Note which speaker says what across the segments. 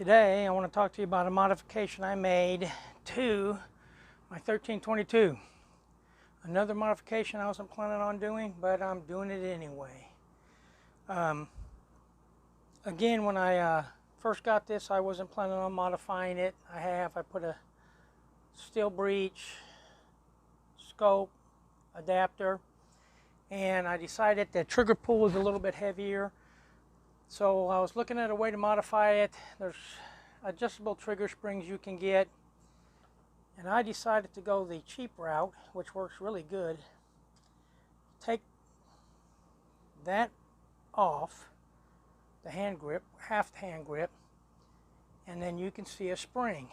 Speaker 1: Today I want to talk to you about a modification I made to my 1322. Another modification I wasn't planning on doing, but I'm doing it anyway. Again, when I first got this, I wasn't planning on modifying it. I put a steel breech, scope, adapter, and I decided the trigger pull was a little bit heavier. So I was looking at a way to modify it. There's adjustable trigger springs you can get, and I decided to go the cheap route, which works really good. Take that off the hand grip, half the hand grip, and then you can see a spring.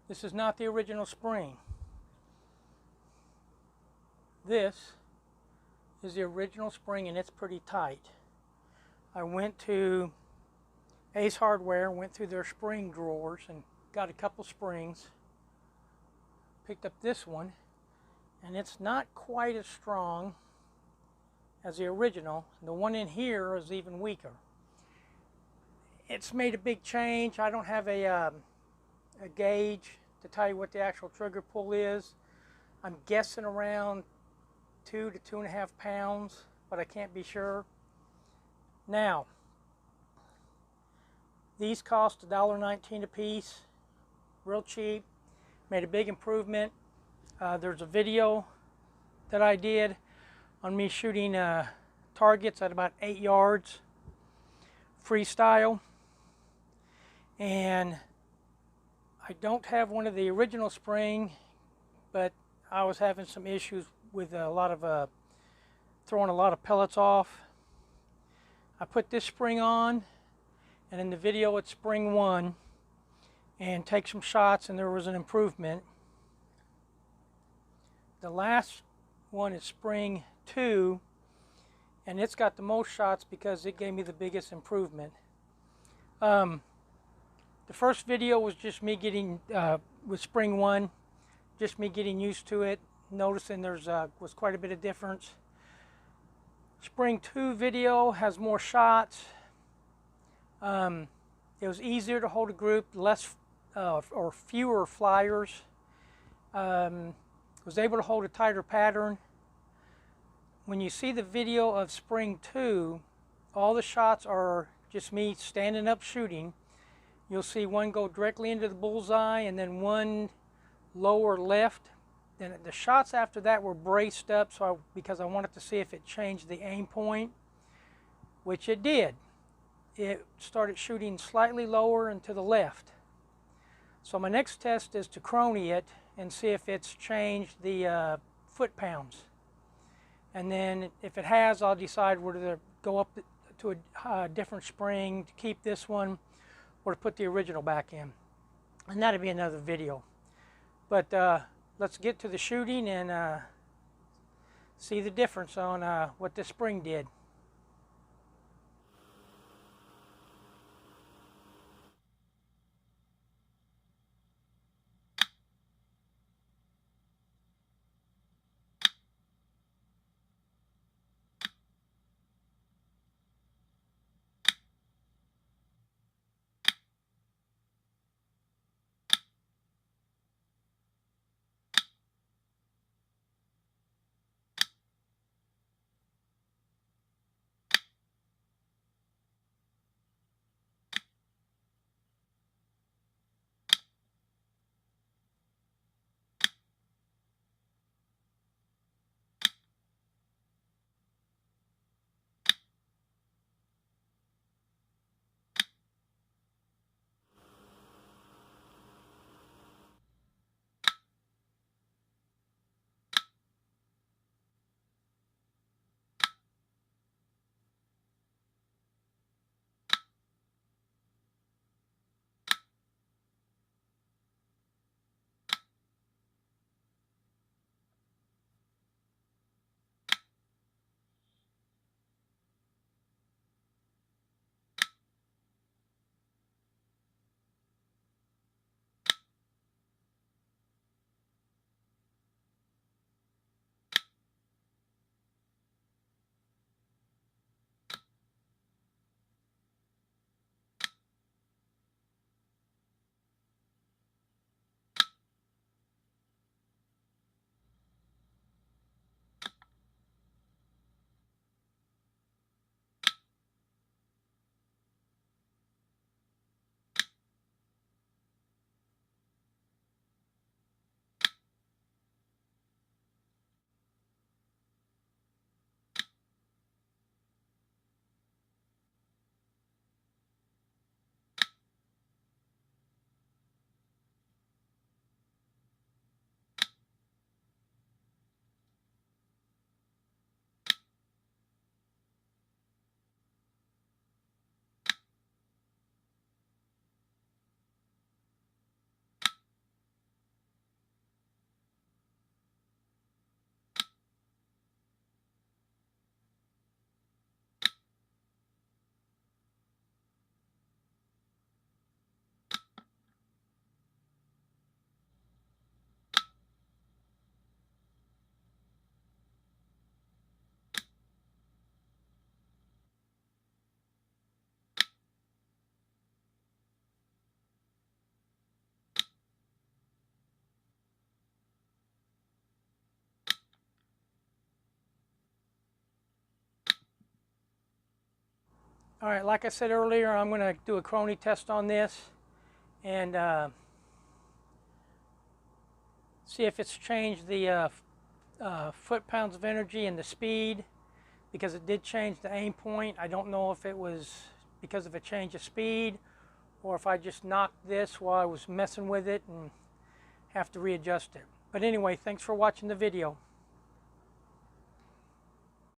Speaker 1: This is not the original spring. This is the original spring, and it's pretty tight. I went to Ace Hardware, went through their spring drawers and got a couple springs. Picked up this one, and it's not quite as strong as the original. The one in here is even weaker. It's made a big change. I don't have a gauge to tell you what the actual trigger pull is. I'm guessing around 2 to 2.5 pounds, but I can't be sure. Now, these cost $1.19 a piece, real cheap. Made a big improvement. There's a video that I did on me shooting targets at about 8 yards, freestyle. And I don't have one of the original spring, but I was having some issues with a lot of throwing a lot of pellets off. I put this spring on, and in the video it's spring 1, and take some shots, and there was an improvement. The last one is spring 2, and it's got the most shots because it gave me the biggest improvement. The first video was just me getting, with spring 1, just me getting used to it, noticing there was quite a bit of difference. Spring 2 video has more shots. It was easier to hold a group, less or fewer flyers. Was able to hold a tighter pattern. When you see the video of spring 2, all the shots are just me standing up shooting. You'll see one go directly into the bullseye, and then one lower left. Then the shots after that were braced up, because I wanted to see if it changed the aim point, which it did. It started shooting slightly lower and to the left. So my next test is to crony it and see if it's changed the foot pounds. And then if it has, I'll decide whether to go up to a different spring to keep this one, or to put the original back in. And that'll be another video. But let's get to the shooting and see the difference on what this spring did. Alright, like I said earlier, I'm going to do a crony test on this and see if it's changed the foot-pounds of energy and the speed, because it did change the aim point. I don't know if it was because of a change of speed or if I just knocked this while I was messing with it and have to readjust it. But anyway, thanks for watching the video.